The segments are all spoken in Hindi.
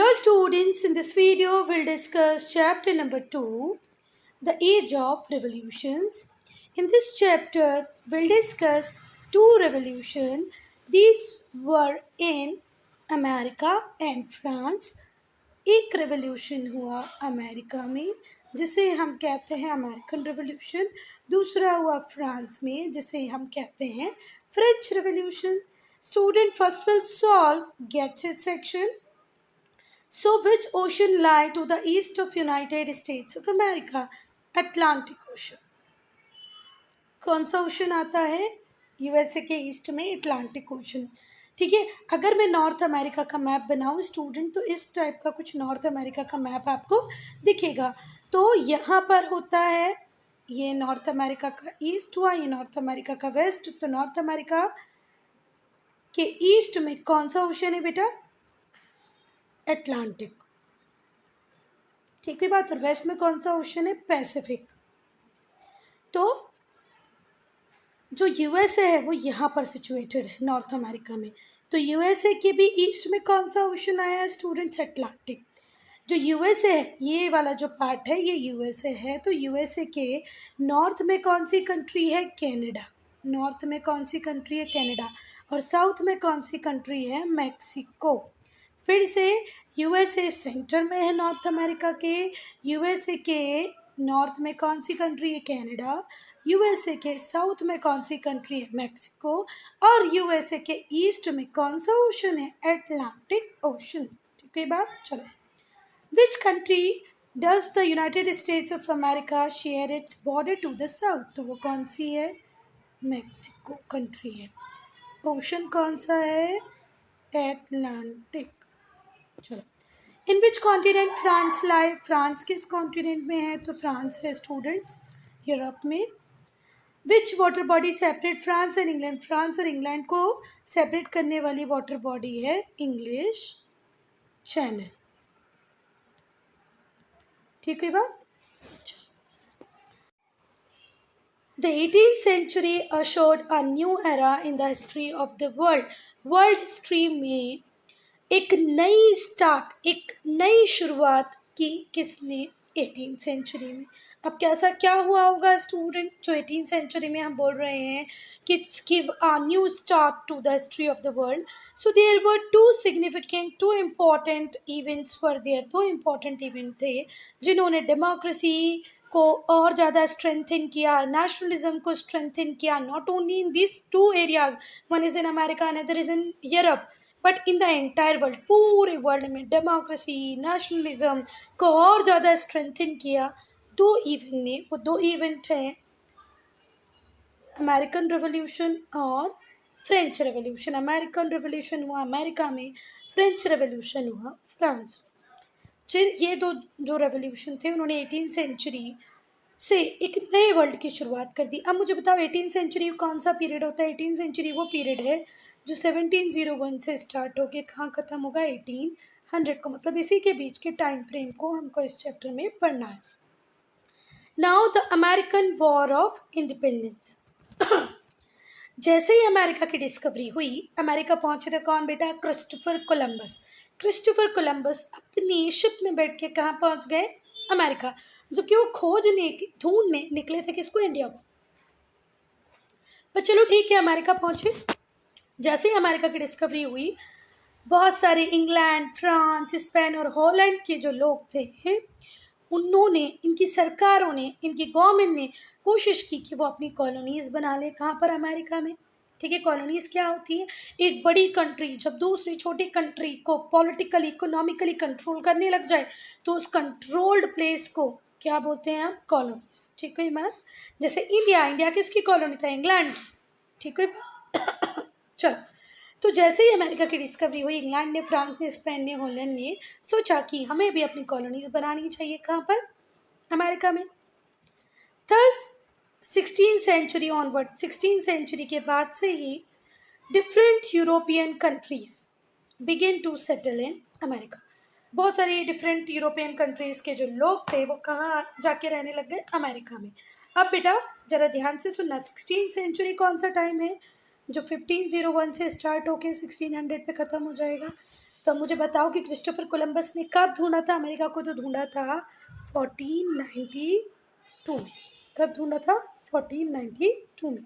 Hello students, in this video we'll discuss chapter number 2, The Age of Revolutions. In this chapter we'll discuss two revolutions. These were in America and France. एक रेवोल्यूशन हुआ अमेरिका में जिसे हम कहते हैं अमेरिकन रेवोल्यूशन, दूसरा हुआ फ्रांस में जिसे हम कहते हैं French revolution. Student first will solve gets it section. So which ocean lie to the east of United States of America? Atlantic Ocean. कौन सा ओशन आता है यूएसए के ईस्ट में? Atlantic ocean. ठीक है, अगर मैं नॉर्थ अमेरिका का मैप बनाऊं स्टूडेंट तो इस टाइप का कुछ नॉर्थ अमेरिका का मैप आपको दिखेगा. तो यहाँ पर होता है ये नॉर्थ अमेरिका का ईस्ट हुआ, ये नॉर्थ अमेरिका का वेस्ट. तो नॉर्थ अमेरिका के ईस्ट में कौन सा ओशन है बेटा? अटलांटिक. ठीक है बात. और वेस्ट में कौन सा ओशन है? पैसिफिक. तो जो यूएसए है वो यहाँ पर सिचुएटेड है नॉर्थ अमेरिका में. तो यूएसए के भी ईस्ट में कौन सा ओशन आया है स्टूडेंट्स? अटलांटिक. जो यूएसए है ये वाला जो पार्ट है ये यूएसए है. तो यूएसए के नॉर्थ में कौन सी कंट्री है? कनाडा. नॉर्थ में कौन सी कंट्री है? कनाडा. और साउथ में कौन सी कंट्री है? मैक्सिको. फिर से यूएसए सेंटर में है नॉर्थ अमेरिका के. यूएसए के नॉर्थ में कौन सी कंट्री है? कनाडा. यूएसए के साउथ में कौन सी कंट्री है? मैक्सिको. और यूएसए के ईस्ट में कौन सा ओशन है? Atlantic ocean. ठीक है बात. चलो, which country does the United States of America share its border to the south? तो वो कौन सी है? मैक्सिको कंट्री है. ओशन कौन सा है? अटलांटिक. चलो, in which continent France lie? France किस कॉन्टिनेंट में है? तो फ्रांस है स्टूडेंट्स यूरोप में. Which water body separate France and England? France और इंग्लैंड को सेपरेट करने वाली वाटर बॉडी है इंग्लिश चैनल. ठीक है बात. The 18th century ushered a new era in the history of the world. World history में एक नई स्टार्ट, एक नई शुरुआत की किसने? 18th सेंचुरी में. अब कैसा क्या हुआ होगा स्टूडेंट जो 18th सेंचुरी में हम बोल रहे हैं कि give a new start to the history of the world. So there were two significant, two important events were there. दो इम्पॉर्टेंट इवेंट थे जिन्होंने डेमोक्रेसी को और ज़्यादा स्ट्रेंथन किया, नेशनलिज्म को स्ट्रेंथन किया. Not only in this two areas, one is in America another is in Europe, but in the entire world. पूरे वर्ल्ड में डेमोक्रेसी, नेशनलिज्म को और ज़्यादा स्ट्रेंथन किया दो इवेंट ने. वो दो इवेंट हैं अमेरिकन रेवोल्यूशन और फ्रेंच रेवोल्यूशन. अमेरिकन रेवोल्यूशन हुआ अमेरिका में, फ्रेंच रेवोल्यूशन हुआ फ्रांस में. ये दो जो रेवोल्यूशन थे उन्होंने 18th सेंचुरी से एक नए वर्ल्ड की शुरुआत कर दी. अब मुझे बताओ 18th सेंचुरी कौन सा पीरियड होता है? 18th सेंचुरी वो पीरियड है जो 1701 से स्टार्ट होके कहाँ ख़त्म होगा? 1800 को. मतलब इसी के बीच के टाइम फ्रेम को हमको इस चैप्टर में पढ़ना है. Now the American war of independence. जैसे ही अमेरिका की डिस्कवरी हुई, अमेरिका पहुंचे थे कौन बेटा? Christopher Columbus. क्रिस्टोफर कोलंबस अपनी शिप में बैठ के कहाँ पहुंच गए? अमेरिका. जबकि वो खोजने ढूंढने निकले थे किसको? इंडिया को. पर चलो ठीक है, अमेरिका पहुंचे. जैसे ही अमेरिका की डिस्कवरी हुई, बहुत सारे इंग्लैंड, फ्रांस, स्पेन और हॉलैंड के जो लोग थे उन्होंने, इनकी सरकारों ने, इनकी गवर्नमेंट ने कोशिश की कि वो अपनी कॉलोनीज़ बना ले. कहाँ पर? अमेरिका में. ठीक है, कॉलोनीज़ क्या होती है? एक बड़ी कंट्री जब दूसरी छोटी कंट्री को पॉलिटिकली, इकोनॉमिकली कंट्रोल करने लग जाए तो उस कंट्रोल्ड प्लेस को क्या बोलते हैं आप? कॉलोनीज़. ठीक है मैम. जैसे इंडिया किसकी कॉलोनी था? इंग्लैंड की. ठीक है. चलो, तो जैसे ही अमेरिका की डिस्कवरी हुई, इंग्लैंड ने, फ्रांस ने, स्पेन ने, हॉलैंड ने सोचा कि हमें भी अपनी कॉलोनीज़ बनानी चाहिए. कहाँ पर? अमेरिका में. थर्स 16th century onward, 16th century के बाद से ही different European countries begin to settle in America. बहुत सारे डिफरेंट यूरोपियन कंट्रीज़ के जो लोग थे वो कहाँ जाके रहने लग गए? अमेरिका में. अब बेटा ज़रा ध्यान से सुनना, 16th सेंचुरी कौन सा टाइम है? जो 1501 से स्टार्ट होके 1600 पे ख़त्म हो जाएगा. तो मुझे बताओ कि क्रिस्टोफर कोलंबस ने कब ढूंढा था अमेरिका को? तो ढूंढा था 1492 में। कब ढूंढा था? 1492 में।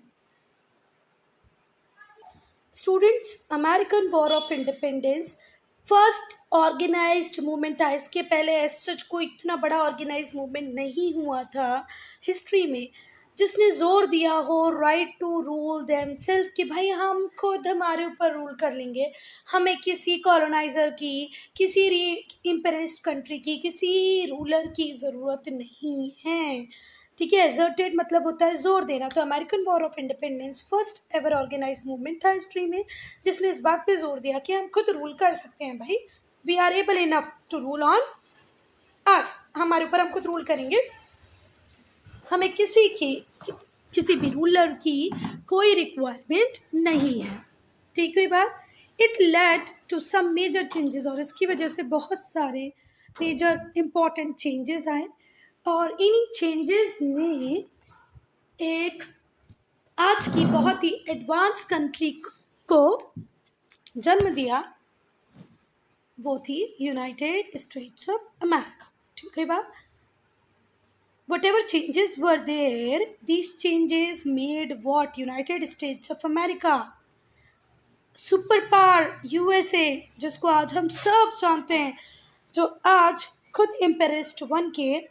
Students, American war of independence first organised movement था। इसके पहले ऐसा सच कोई इतना बड़ा ऑर्गेनाइज्ड मूवमेंट नहीं हुआ था हिस्ट्री में जिसने जोर दिया हो right to rule them self, कि भाई हम खुद हमारे ऊपर रूल कर लेंगे, हमें किसी कॉलोनाइजर की, किसी इम्पेरियलिस्ट कंट्री की, किसी रूलर की ज़रूरत नहीं है। ठीक है, एजर्टेड मतलब होता है जोर देना। तो American war of independence first ever organise movement था हिस्ट्री में जिसने इस बात पे जोर दिया कि हम खुद रूल कर सकते हैं भाई, we are able enough to rule on us, हमारे ऊपर हम खुद रूल करेंगे, हमें किसी भी रूलर की कोई रिक्वायरमेंट नहीं है। ठीक है बात। It led to some major changes, और इसकी वजह से बहुत सारे मेजर इंपॉर्टेंट चेंजेस आए, और इन्हीं चेंजेस ने एक आज की बहुत ही एडवांस कंट्री को जन्म दिया, वो थी यूनाइटेड स्टेट्स ऑफ अमेरिका। ठीक है बात। Whatever changes were there, these changes made what? United States of America super power USA, जिसको आज हम सब जानते हैं, जो आज खुद इम्पेरिस्ट बन के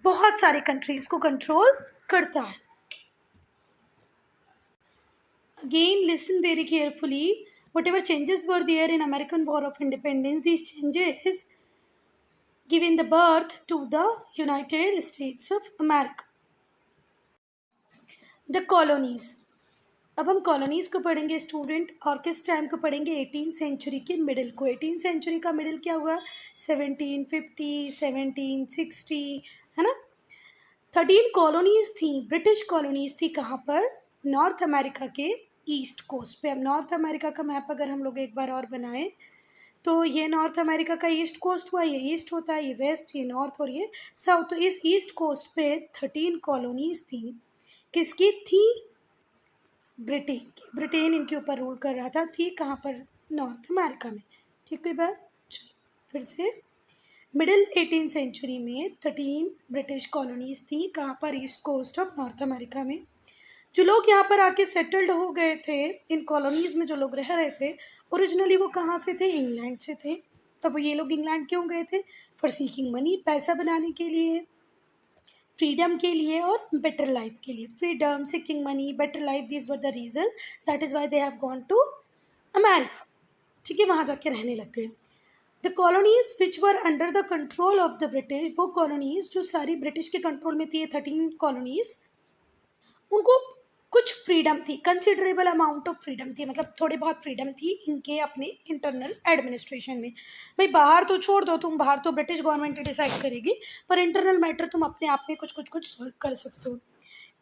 बहुत सारे कंट्रीज को कंट्रोल करता है। Again, listen very carefully. Whatever changes were there in American War of Independence, these changes given the birth to the United States of America. The colonies. अब हम कॉलोनीज को पढ़ेंगे स्टूडेंट, और किस टाइम को पढ़ेंगे? 18th सेंचुरी के मिडिल को। 18th सेंचुरी का मिडिल क्या हुआ? 1750, 1760, है ना। 13 कॉलोनीज थी, ब्रिटिश कॉलोनीज थी। कहाँ पर? नॉर्थ अमेरिका के ईस्ट कोस्ट पे। अब नॉर्थ अमेरिका का मैप अगर हम लोग एक बार और बनाएं तो ये नॉर्थ अमेरिका का ईस्ट कोस्ट हुआ, ये ईस्ट होता है, ये वेस्ट, ये नॉर्थ और ये साउथ। तो इस ईस्ट कोस्ट पे 13 कॉलोनीज थी। किसकी थी? ब्रिटेन की। ब्रिटेन इनके ऊपर रूल कर रहा था। थी कहाँ पर? नॉर्थ अमेरिका में। ठीक है बात। चलो फिर से, मिडिल 18th सेंचुरी में 13 ब्रिटिश कॉलोनीज थी। कहाँ पर? East coast of North America में। जो लोग यहाँ पर आके सेटल्ड हो गए थे, इन कॉलोनीज में जो लोग रह रहे थे, ओरिजिनली वो कहाँ से थे? इंग्लैंड से थे। तब वो ये लोग इंग्लैंड क्यों गए थे? फॉर सीकिंग मनी, पैसा बनाने के लिए, फ्रीडम के लिए और बेटर लाइफ के लिए। Freedom, seeking money, better life, this were the reason, that is why they have gone to America. ठीक है, वहाँ जाके रहने लग गए। The colonies which were under the control of the British, वो कॉलोनीज जो सारी ब्रिटिश के कंट्रोल में थी, 13 कॉलोनीज, उनको कुछ फ्रीडम थी, कंसिडरेबल अमाउंट ऑफ फ्रीडम थी, मतलब थोड़ी बहुत फ्रीडम थी इनके अपने इंटरनल एडमिनिस्ट्रेशन में। भाई बाहर तो छोड़ दो तुम, बाहर तो ब्रिटिश गवर्नमेंट डिसाइड करेगी, पर इंटरनल मैटर तुम अपने आप में कुछ कुछ कुछ सॉल्व कर सकते हो।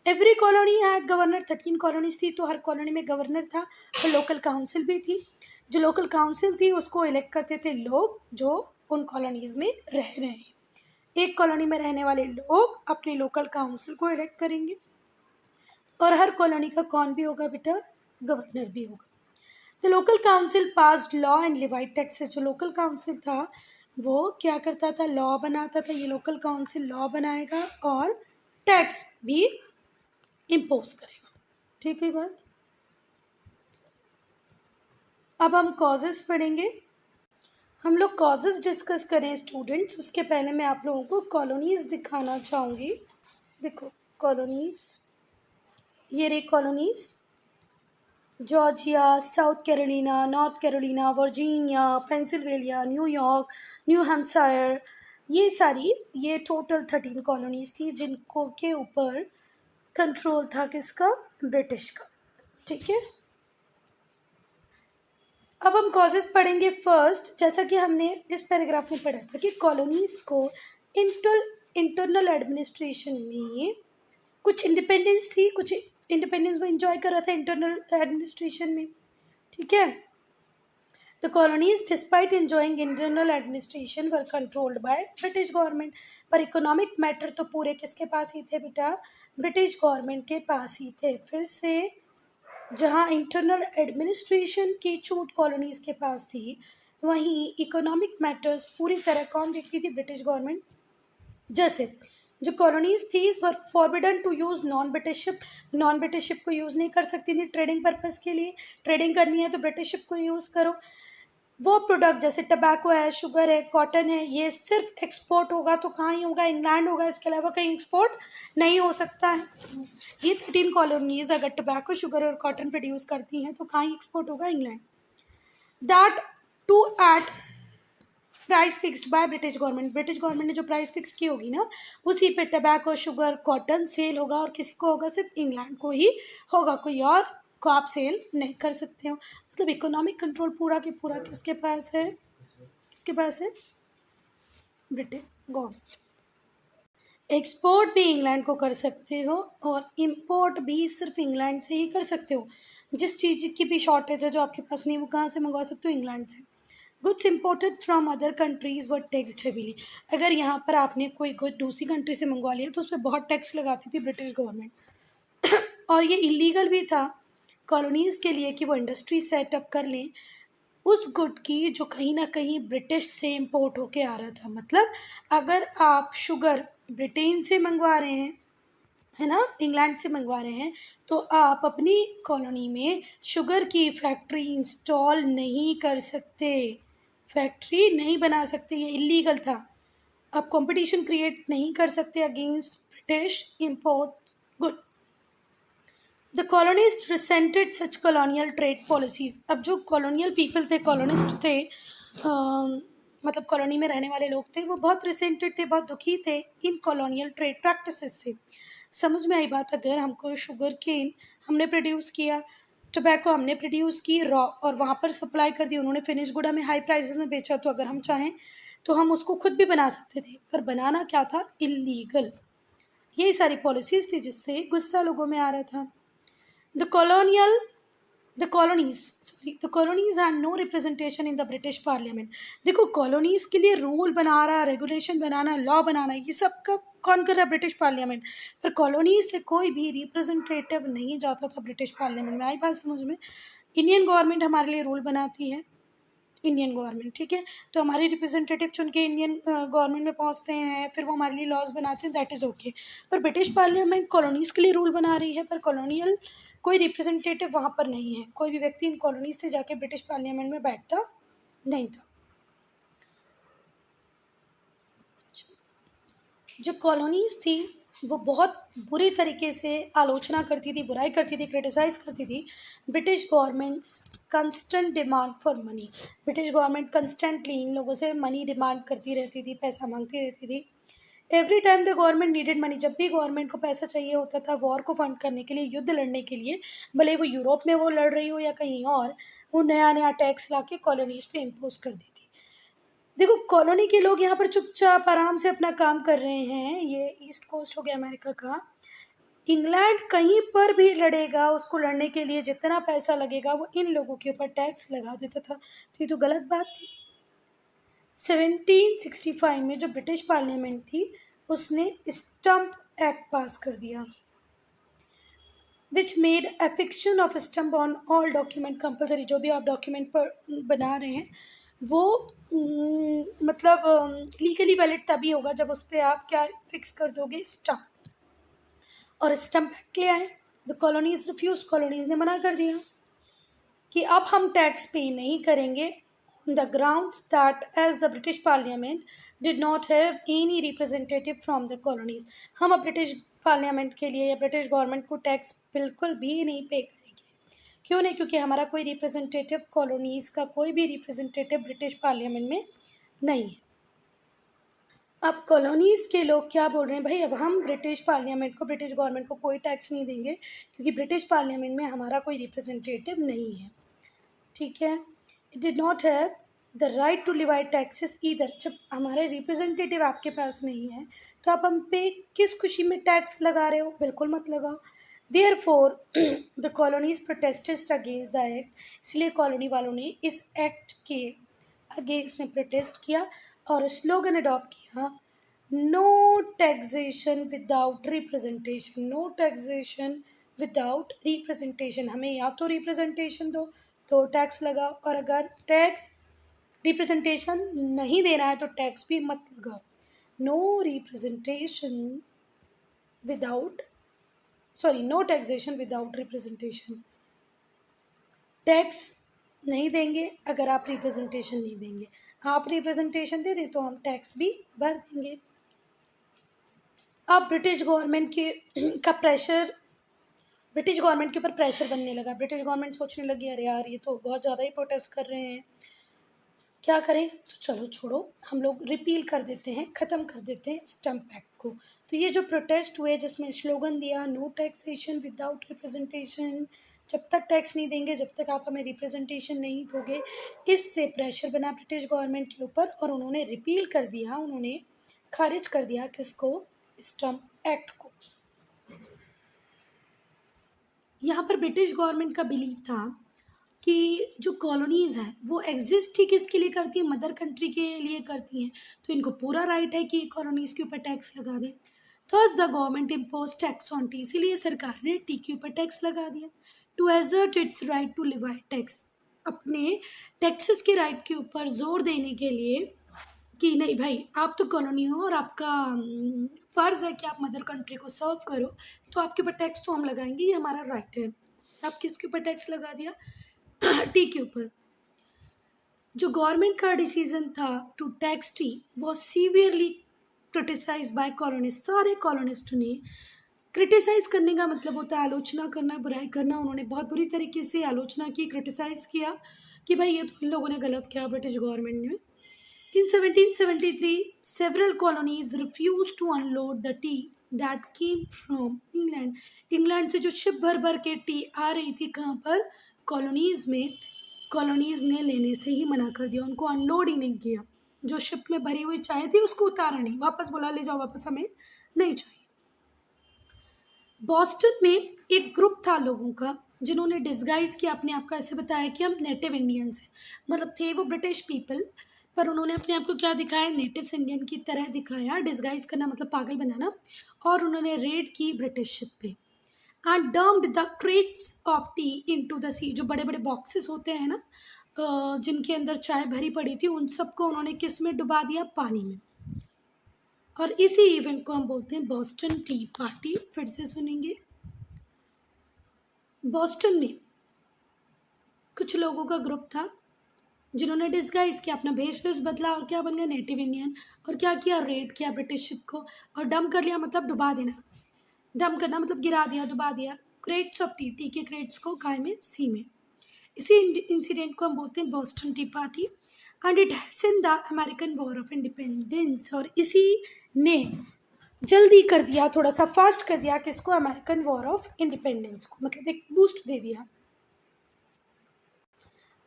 Every colony had governor. 13 colonies थी तो हर कॉलोनी में गवर्नर था, और लोकल काउंसिल भी थी। जो लोकल काउंसिल थी उसको इलेक्ट करते थे लोग जो उन कॉलोनीज में रह रहे हैं। एक कॉलोनी में रहने वाले लोग अपने लोकल काउंसिल को इलेक्ट करेंगे, और हर कॉलोनी का कौन भी होगा बेटा? गवर्नर भी होगा। The local council passed law and levied taxes. जो लोकल काउंसिल था वो क्या करता था? लॉ बनाता था। ये लोकल काउंसिल लॉ बनाएगा और टैक्स भी इम्पोज करेगा। ठीक है बात। अब हम कॉजेस पढ़ेंगे। हम लोग कॉजेस डिस्कस करें स्टूडेंट्स, उसके पहले मैं आप लोगों को कॉलोनीज दिखाना चाहूँगी। देखो कॉलोनीज, ये रही colonies, Georgia, south Carolina, north Carolina, Virginia, Pennsylvania, New York, new Hampshire, ये सारी, ये टोटल 13 कॉलोनीज थी जिनको के ऊपर कंट्रोल था किसका? ब्रिटिश का। ठीक है, अब हम कॉजेस पढ़ेंगे। फर्स्ट, जैसा कि हमने इस पैराग्राफ में पढ़ा था कि कॉलोनीज को इंटरनल एडमिनिस्ट्रेशन में कुछ इंडिपेंडेंस थी, कुछ इंडिपेंडेंस वो इंजॉय कर रहा था इंटरनल एडमिनिस्ट्रेशन में। ठीक है, the colonies despite enjoying internal administration were controlled by British government. पर इकोनॉमिक मैटर तो पूरे किसके पास ही थे बेटा? ब्रिटिश गवर्नमेंट के पास ही थे। फिर से, जहाँ इंटरनल एडमिनिस्ट्रेशन की छूट कॉलोनीज के पास थी, वहीं इकोनॉमिक मैटर्स पूरी तरह कौन देखती थी? British government. जैसे जो कॉलोनीज थी were forbidden to use non British ship को यूज़ नहीं कर सकती थी ट्रेडिंग पर्पज़ के लिए। ट्रेडिंग करनी है तो ब्रिटिश शिप को यूज़ करो। वो प्रोडक्ट जैसे टबैको है, शुगर है, कॉटन है, ये सिर्फ एक्सपोर्ट होगा तो कहाँ ही होगा? इंग्लैंड होगा, इसके अलावा कहीं एक्सपोर्ट नहीं हो सकता है। ये 13 कॉलोनीज अगर टबैको, शुगर और कॉटन प्रोड्यूस करती हैं तो कहाँ ही एक्सपोर्ट होगा? England. That too at price fixed by British government. British government ने जो प्राइस फिक्स की होगी ना, उसी पे टबैको, शुगर, कॉटन सेल होगा और किसी को होगा? सिर्फ इंग्लैंड को ही होगा, कोई और को आप सेल नहीं कर सकते हो। मतलब इकोनॉमिक कंट्रोल पूरा के पूरा किसके पास है? किसके पास है? British government. एक्सपोर्ट भी इंग्लैंड को कर सकते हो और इंपोर्ट भी सिर्फ इंग्लैंड से ही कर सकते हो। जिस चीज़ की भी शॉर्टेज है जो आपके पास नहीं, वो कहाँ से मंगवा सकते हो? इंग्लैंड से। Goods imported from other countries were taxed heavily. अगर यहाँ पर आपने कोई गुड दूसरी कंट्री से मंगवा लिया तो उस पर बहुत टैक्स लगाती थी ब्रिटिश गवर्नमेंट। और ये इलीगल भी था कॉलोनीज़ के लिए कि वो इंडस्ट्री सेटअप कर लें उस गुड की जो कहीं ना कहीं ब्रिटिश से इम्पोर्ट होके आ रहा था। मतलब अगर आप शुगर ब्रिटेन से मंगवा रहे हैं, है ना, इंग्लैंड से मंगवा रहे हैं, तो आप अपनी कॉलोनी में शुगर की फैक्ट्री इंस्टॉल नहीं कर सकते, फैक्ट्री नहीं बना सकते, ये इलीगल था। आप कंपटीशन क्रिएट नहीं कर सकते against British import good. The colonist resented such colonial trade policies. अब जो कॉलोनियल पीपल थे, कॉलोनिस्ट थे, मतलब कॉलोनी में रहने वाले लोग थे, वो बहुत रिसेंटेड थे, बहुत दुखी थे इन कॉलोनियल ट्रेड प्रैक्टिसेस से। समझ में आई बात? अगर हमको शुगर केन हमने प्रोड्यूस किया, टोबैको हमने प्रोड्यूस की रॉ और वहाँ पर सप्लाई कर दी, उन्होंने फिनिश गुड हमें हाई प्राइसेस में बेचा, तो अगर हम चाहें तो हम उसको खुद भी बना सकते थे, पर बनाना क्या था? इलीगल। यही सारी पॉलिसीज थी जिससे गुस्सा लोगों में आ रहा था। The colonial, the colonies had no representation in the British Parliament. देखो कॉलोनीज के लिए रूल बना रहा, रेगुलेशन बनाना, लॉ बनाना, ये सब का कौन कर रहा है? British parliament. पर कॉलोनीज से कोई भी रिप्रेजेंटेटिव नहीं जाता था ब्रिटिश पार्लियामेंट में। आई बात समझ में? इंडियन गवर्नमेंट हमारे लिए रूल बनाती है, इंडियन गवर्नमेंट, ठीक है, तो हमारे रिप्रेजेंटेटिव चुन के इंडियन गवर्नमेंट में पहुंचते हैं, फिर वो हमारे लिए लॉज बनाते हैं, दैट इज़ ओके। पर ब्रिटिश पार्लियामेंट कॉलोनीज़ के लिए रूल बना रही है, पर कॉलोनियल कोई रिप्रेजेंटेटिव वहाँ पर नहीं है, कोई भी व्यक्ति इन कॉलोनीज से जाके ब्रिटिश पार्लियामेंट में बैठता नहीं था। जो कॉलोनीज थी वो बहुत बुरी तरीके से आलोचना करती थी, बुराई करती थी, क्रिटिसाइज करती थी British government's constant demand for money. British government constantly इन लोगों से मनी डिमांड करती रहती थी, पैसा मांगती रहती थी। Every time the government needed money, जब भी गवर्नमेंट को पैसा चाहिए होता था वॉर को फंड करने के लिए, युद्ध लड़ने के लिए, भले वो यूरोप में वो लड़ रही हो या कहीं और, वो नया नया टैक्स ला के कॉलोनीज पे इम्पोज कर दी थी। देखो कॉलोनी के लोग यहाँ पर चुपचाप आराम से अपना काम कर रहे हैं, ये ईस्ट कोस्ट हो गया अमेरिका का। इंग्लैंड कहीं पर भी लड़ेगा, उसको लड़ने के लिए जितना पैसा लगेगा वो इन लोगों के ऊपर टैक्स लगा देता था, तो ये तो गलत बात थी। 1765 में जो ब्रिटिश पार्लियामेंट थी उसने स्टम्प एक्ट पास कर दिया, which made affixation of stamp on all document compulsory. जो भी आप डॉक्यूमेंट पर बना रहे हैं वो मतलब लीगली वैलिड तभी होगा जब उस पर आप क्या फिक्स कर दोगे? स्टम्प। और स्टम्प एक्ट ले आए, द कॉलोनीज रिफ्यूज, कॉलोनीज ने मना कर दिया कि अब हम टैक्स पे नहीं करेंगे on the grounds that as the British Parliament did not have any representative from the colonies। हम अब ब्रिटिश पार्लियामेंट के लिए या ब्रिटिश गवर्नमेंट को टैक्स बिल्कुल भी नहीं पे करेंगे। क्यों नहीं? क्योंकि हमारा कोई रिप्रेजेंटेटिव, कॉलोनीज़ का कोई भी रिप्रेजेंटेटिव ब्रिटिश पार्लियामेंट में नहीं है। अब कॉलोनीज़ के लोग क्या बोल रहे हैं? भाई अब हम ब्रिटिश पार्लियामेंट को, ब्रिटिश गवर्नमेंट को कोई टैक्स नहीं देंगे क्योंकि ब्रिटिश पार्लियामेंट में हमारा कोई रिप्रेजेंटेटिव नहीं है, ठीक है। It did not have the right to levied taxes either. जब हमारे रिप्रेजेंटेटिव आपके पास नहीं है तो आप हम पे किस खुशी में टैक्स लगा रहे हो? बिल्कुल मत लगाओ। Therefore the colonies protested against the act, इसलिए कॉलोनी वालों ने इस एक्ट के अगेंस्ट में प्रोटेस्ट किया और स्लोगन अडॉप्ट किया, no taxation without representation. No taxation without representation, हमें या तो रिप्रेजेंटेशन दो तो टैक्स लगाओ, और अगर टैक्स रिप्रेजेंटेशन नहीं देना है तो टैक्स भी मत लगाओ। No representation without no taxation without representation. Tax नहीं देंगे अगर आप रिप्रेजेंटेशन नहीं देंगे। आप रिप्रेजेंटेशन दे दें तो हम टैक्स भी भर देंगे। अब ब्रिटिश गवर्नमेंट के ऊपर प्रेशर बनने लगा। ब्रिटिश गवर्नमेंट सोचने लगी अरे यार ये तो बहुत ज़्यादा ही प्रोटेस्ट कर रहे हैं, क्या करें, तो चलो छोड़ो हम लोग रिपील कर देते हैं, ख़त्म कर देते हैं स्टम्प एक्ट को। तो ये जो प्रोटेस्ट हुए जिसमें स्लोगन दिया नो टैक्सेशन विदाउट रिप्रेजेंटेशन, जब तक टैक्स नहीं देंगे जब तक आप हमें रिप्रेजेंटेशन नहीं दोगे, इससे प्रेशर बना ब्रिटिश गवर्नमेंट के ऊपर और उन्होंने रिपील कर दिया, उन्होंने खारिज कर दिया किसको, स्टम्प एक्ट को। यहाँ पर ब्रिटिश गवर्नमेंट का बिलीव था कि जो कॉलोनीज़ हैं वो एग्जिस्ट ही किसके लिए करती है, मदर कंट्री के लिए करती हैं, तो इनको पूरा राइट है कि कॉलोनीज़ के ऊपर टैक्स लगा दें। Thus the government impose tax on tea, इसीलिए सरकार ने टी के ऊपर टैक्स लगा दिया। To assert its right to levy tax, अपने टैक्सेस के राइट के ऊपर जोर देने के लिए कि नहीं भाई आप तो कॉलोनी हो और आपका फ़र्ज़ है कि आप मदर कंट्री को सर्व करो, तो आपके ऊपर टैक्स तो हम लगाएंगे, ये हमारा राइट है। आप किसके ऊपर टैक्स लगा दिया, टी के ऊपर। जो गवर्नमेंट का डिसीजन था टू टैक्स टी वो सीवियरली क्रिटिसाइज बाय कॉलोनिस्ट। सारे कॉलोनिस्ट ने, क्रिटिसाइज करने का मतलब होता है आलोचना करना, बुराई करना, उन्होंने बहुत बुरी तरीके से आलोचना की, क्रिटिसाइज किया कि भाई ये तो इन लोगों ने गलत किया ब्रिटिश गवर्नमेंट ने। In 1773, several colonies refused to unload the tea that came from England. England से जो शिप भर भर के टी आ रही थी कहाँ पर, कॉलोनीज़ में, कॉलोनीज़ ने लेने से ही मना कर दिया, उनको अनलोड ही नहीं किया। जो शिप में भरी हुई चाय थी उसको उतारा नहीं, वापस बोला ले जाओ वापस, हमें नहीं चाहिए। बॉस्टन में एक ग्रुप था लोगों का जिन्होंने डिस्गाइज किया अपने आप को, ऐसे बताया कि हम नेटिव इंडियंस हैं, मतलब थे वो ब्रिटिश पीपल पर उन्होंने अपने आप को क्या दिखाया, नेटिव्स इंडियन की तरह दिखाया। डिस्गाइज करना मतलब पागल बनाना। और उन्होंने रेड की ब्रिटिश शिप पे and dumped the crates of tea into the sea, जो बड़े बड़े बॉक्सेस होते हैं ना जिनके अंदर चाय भरी पड़ी थी, उन सबको उन्होंने किस में डुबा दिया, पानी में। और इसी इवेंट को हम बोलते हैं बॉस्टन टी पार्टी। फिर से सुनेंगे। बॉस्टन में कुछ लोगों का ग्रुप था जिन्होंने डिस्गाइज किया, अपना भेष बदला और क्या बन गया, नेटिव इंडियन। और क्या किया, रेड किया ब्रिटिश शिप को और डंप कर लिया, मतलब डुबा देना, डंप करना मतलब गिरा दिया, डुबा दिया क्रेट्स ऑफ टी, टी के क्रेट्स को काय में, सी में। इसी इंसिडेंट को हम बोलते हैं Boston T party and it has the American war of independence. और इसी ने जल्दी कर दिया, थोड़ा सा फास्ट कर दिया किसको, अमेरिकन वॉर ऑफ इंडिपेंडेंस को, मतलब एक बूस्ट दे दिया।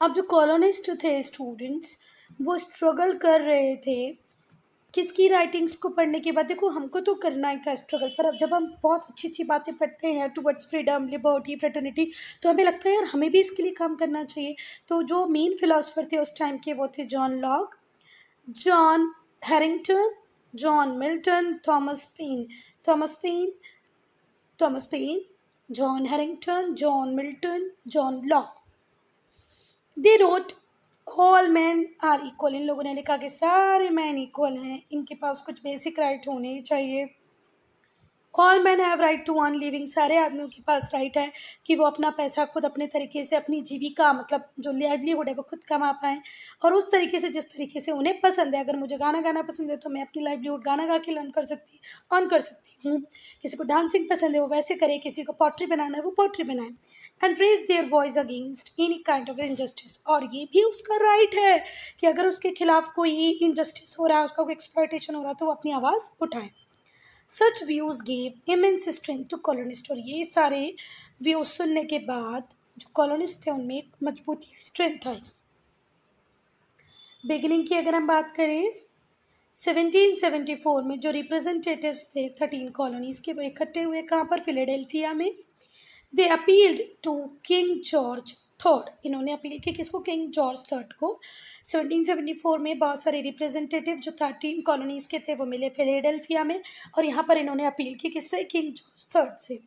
अब जो कॉलोनिस्ट थे स्टूडेंट्स वो स्ट्रगल कर रहे थे किसकी राइटिंग्स को पढ़ने के बाद। देखो हमको तो करना ही था स्ट्रगल, पर अब जब हम बहुत अच्छी अच्छी बातें पढ़ते हैं टुवर्ड्स फ्रीडम, लिबर्टी, फ्रेटर्निटी, तो हमें लगता है यार हमें भी इसके लिए काम करना चाहिए। तो जो मेन फिलोसफर थे उस टाइम के वो थे John Locke, John Harrington, John Milton, Thomas Paine, John Harrington, John Milton, John Locke. They wrote all man are equal, इन लोगों ने लिखा कि सारे मैन इक्वल हैं, इनके पास कुछ बेसिक राइट होने ही चाहिए। All man have right to earn living, सारे आदमियों के पास राइट है कि वो अपना पैसा खुद अपने तरीके से, अपनी जीविका मतलब जो लाइवलीहुड है वो खुद कमा पाएँ और उस तरीके से जिस तरीके से उन्हें पसंद है। अगर मुझे गाना गाना पसंद है तो मैं अपनी लाइवलीहुड गाना गा के अर्न कर सकती हूँ। किसी को डांसिंग पसंद है वो वैसे करे, किसी को पॉटरी बनाना है वो पॉटरी बनाए and raise their voice against any kind of injustice. और ये भी उसका राइट है कि अगर उसके खिलाफ कोई इनजस्टिस हो रहा है, उसका कोई एक्सप्लॉयटेशन हो रहा है तो वो अपनी आवाज़ उठाए। Such views gave immense strength to colonist, और ये सारे व्यूज सुनने के बाद जो कॉलोनिस्ट थे उनमें एक मजबूती, स्ट्रेंथ आई। बिगिनिंग की अगर हम बात करें 1774 में जो रिप्रेजेंटेटिव्स थे 13 कॉलोनीज़ के, वो इकट्ठे हुए कहाँ पर, फिलाडेल्फिया में। They appealed to King George third, इन्होंने अपील की किसको, किंग जॉर्ज थर्ड को। 1774 में बहुत सारे रिप्रेजेंटेटिव जो 13 कॉलोनीज़ के थे वो मिले फिलाडेल्फिया में और यहाँ पर इन्होंने अपील की किससे, किंग जॉर्ज थर्ड से।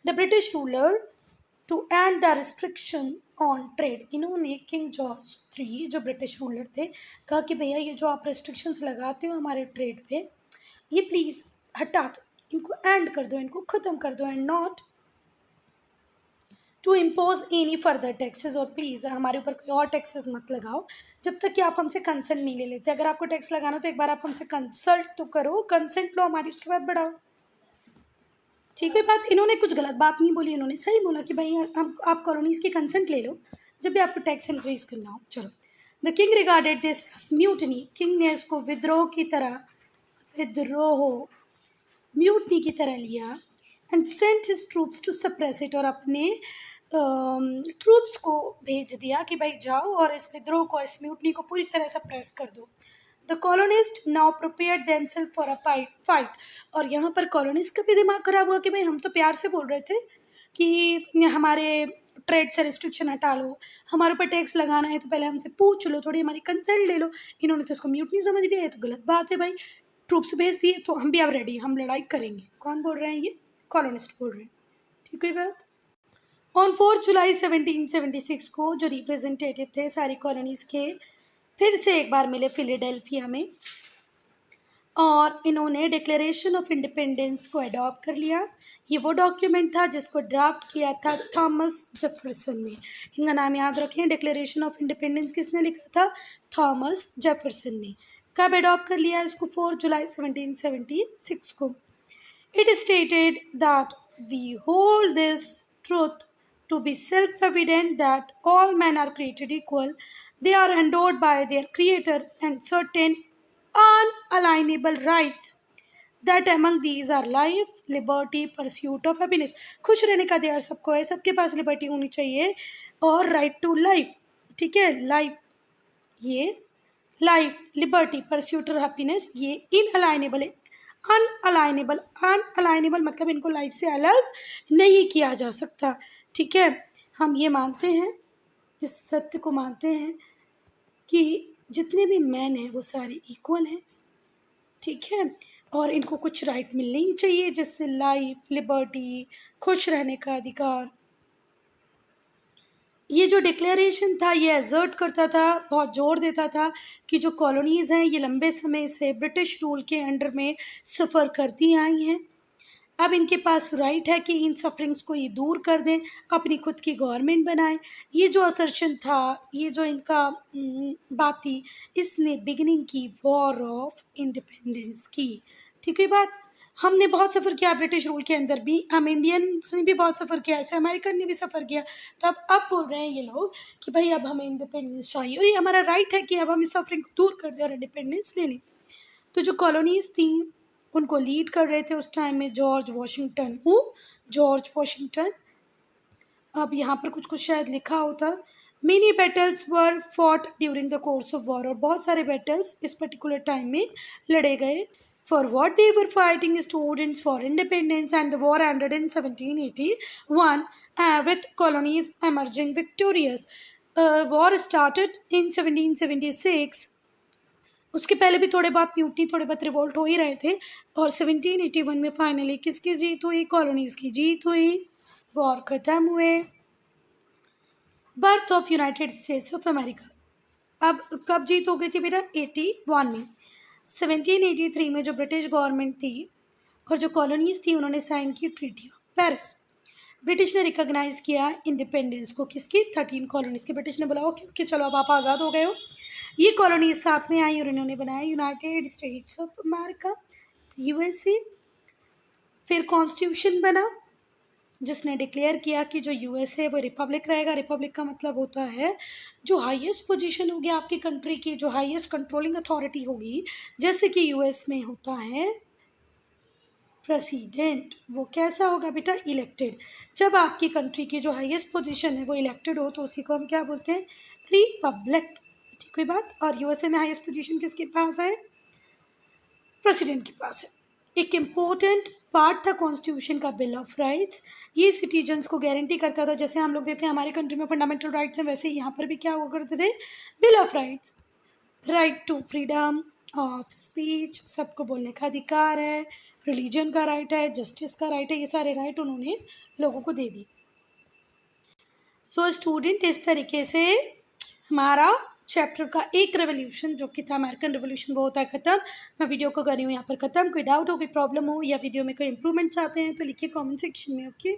The British ruler to end the restriction on trade. इन्होंने किंग जॉर्ज थ्री जो ब्रिटिश रूलर थे कहा कि भैया ये जो आप रेस्ट्रिक्शंस लगाते हो हमारे ट्रेड पे, ये प्लीज़ हटा दो, इनको एंड कर दो, इनको ख़त्म कर दो, and not to impose any further taxes, और प्लीज़ हमारे ऊपर कोई और टैक्सेस मत लगाओ जब तक कि आप हमसे कंसेंट नहीं ले लेते। अगर आपको टैक्स लगाना तो एक बार आप हमसे कंसल्ट तो करो, कंसेंट लो हमारी, उसके बाद बढ़ाओ। ठीक है बात, इन्होंने कुछ गलत बात नहीं बोली, इन्होंने सही बोला कि भाई हम आप कॉलोनीज़ की कंसेंट ले लो जब भी आपको टैक्स इंक्रीज करना हो। चलो, the king regarded this mutiny, king ने इसको विद्रोह म्यूटनी की तरह लिया, and sent his troops to suppress it, और अपने ट्रूप्स को भेज दिया कि भाई जाओ और इस विद्रोह को, इस म्यूटनी को पूरी तरह सप्रेस कर दो। The colonist now prepared themselves for a fight, और यहाँ पर कॉलोनिस्ट का भी दिमाग खराब हुआ कि भाई हम तो प्यार से बोल रहे थे कि हमारे ट्रेड से रिस्ट्रिक्शन हटा लो, हमारे ऊपर टैक्स लगाना है तो पहले हमसे पूछ लो, थोड़ी हमारी कंसल्ट ले लो। इन्होंने तो इसको म्यूटनी समझ लिया, ये तो गलत बात है भाई, ट्रूप्स भेज दिए तो हम भी अब रेडी, हम लड़ाई करेंगे। कौन बोल रहे हैं? ये कॉलोनिस्ट बोल रहे हैं। ठीक है बात। ऑन 4 जुलाई 1776 को जो रिप्रेजेंटेटिव थे सारी कॉलोनीज़ के फिर से एक बार मिले फिलाडेल्फिया में, और इन्होंने डिक्लेरेशन ऑफ इंडिपेंडेंस को अडॉप्ट कर लिया। ये वो डॉक्यूमेंट था जिसको ड्राफ्ट किया था थॉमस जेफरसन ने। इनका नाम याद रखें, डिक्लेरेशन ऑफ इंडिपेंडेंस किसने लिखा था? थॉमस जेफरसन ने। कब अडॉप्ट कर लिया इसको? 4 जुलाई 1776 को। It stated that we hold this truth to be self-evident that all men are created equal. They are endowed by their Creator and certain unalienable rights. That among these are life, liberty, pursuit of happiness. खुश रहने का अधिकार सबको है, सबके पास लिबर्टी होनी चाहिए और राइट टू लाइफ। ठीक है, लाइफ, ये लाइफ, लिबर्टी, परस्यूट और हैप्पीनेस ये इनअलाइनेबल है। अनअलाइनेबल, अनअलाइनेबल मतलब इनको लाइफ से अलग नहीं किया जा सकता। ठीक है, हम ये मानते हैं, इस सत्य को मानते हैं कि जितने भी मैन हैं वो सारे इक्वल हैं। ठीक है, और इनको कुछ राइट मिलने ही चाहिए, जैसे लाइफ, लिबर्टी, खुश रहने का अधिकार। ये जो डिक्लेरेशन था ये एजर्ट करता था, बहुत जोर देता था कि जो कॉलोनीज़ हैं ये लंबे समय से ब्रिटिश रूल के अंडर में सफ़र करती आई हैं। अब इनके पास राइट है कि इन सफरिंग्स को ये दूर कर दें, अपनी खुद की गवर्नमेंट बनाएं। ये जो असर्शन था, ये जो इनका बात थी, इसने बिगिनिंग की वॉर ऑफ इंडिपेंडेंस की। ठीक है बात। हमने बहुत सफ़र किया ब्रिटिश रूल के अंदर भी, हम इंडियंस ने भी बहुत सफ़र किया, ऐसे अमेरिकन ने भी सफ़र किया। तो अब बोल रहे हैं ये लोग कि भाई अब हमें इंडिपेंडेंस चाहिए, और ये हमारा राइट है कि अब हम इस सफरिंग को दूर कर दें और इंडिपेंडेंस ले लें। तो जो कॉलोनीज़ थी उनको लीड कर रहे थे उस टाइम में जॉर्ज वॉशिंगटन। George Washington. अब यहाँ पर कुछ कुछ शायद लिखा होता। Many battles were fought during the course of war, और बहुत सारे बैटल्स इस पर्टिकुलर टाइम में लड़े गए। For what they were fighting students for independence, and the war ended in 1781 with colonies emerging victorious. War started in 1776. उसके पहले भी थोड़े बहुत म्यूटनी, थोड़े बहुत रिवोल्ट हो ही रहे थे, और 1781 में फाइनली किसकी जीत हुई? कॉलोनीज़ की जीत हुई, वॉर ख़त्म हुए। Birth of United States of America. अब कब जीत हो गई थी बेटा? 81 में। 1783 में जो ब्रिटिश गवर्नमेंट थी और जो कॉलोनीज़ थी उन्होंने साइन की ट्रीटी ऑफ पेरिस। ब्रिटिश ने रिकॉग्नाइज़ किया इंडिपेंडेंस को, किसकी? 13 कॉलोनीज़ की। ब्रिटिश ने बोला ओके चलो अब आप आज़ाद हो गए हो। ये कॉलोनीज साथ में आई और इन्होंने बनाया United States of America, USA. फिर कॉन्स्टिट्यूशन बना जिसने डिक्लेयर किया कि जो यूएसए वो रिपब्लिक रहेगा। रिपब्लिक का मतलब होता है जो हाईएस्ट पोजीशन होगी आपकी कंट्री की, जो हाईएस्ट कंट्रोलिंग अथॉरिटी होगी, जैसे कि यूएस में होता है प्रेसिडेंट। वो कैसा होगा बेटा? इलेक्टेड। जब आपकी कंट्री की जो हाईएस्ट पोजीशन है वो इलेक्टेड हो तो उसी को हम क्या बोलते हैं? रिपब्लिक। ठीक है बात। और यूएसए में हाईएस्ट पोजीशन किसके पास है? प्रेसिडेंट के पास है। एक इम्पोर्टेंट पार्ट था कॉन्स्टिट्यूशन का बिल ऑफ राइट्स। ये सिटीजन्स को गारंटी करता था, जैसे हम लोग देते हैं हमारी कंट्री में फंडामेंटल राइट्स हैं, वैसे यहाँ पर भी क्या हुआ करते थे? Bill of rights. Right to freedom of speech, सबको बोलने का अधिकार है, रिलीजन का राइट है, जस्टिस का राइट है, ये सारे राइट उन्होंने लोगों को दे दी। सो स्टूडेंट, इस तरीके से हमारा चैप्टर का एक रेवोल्यूशन जो कि था अमेरिकन रेवोल्यूशन वो होता है ख़त्म। मैं वीडियो को कर रही हूँ यहाँ पर ख़त्म। कोई डाउट हो, कोई प्रॉब्लम हो या वीडियो में कोई इंप्रूवमेंट चाहते हैं तो लिखिए कमेंट सेक्शन में। ओके।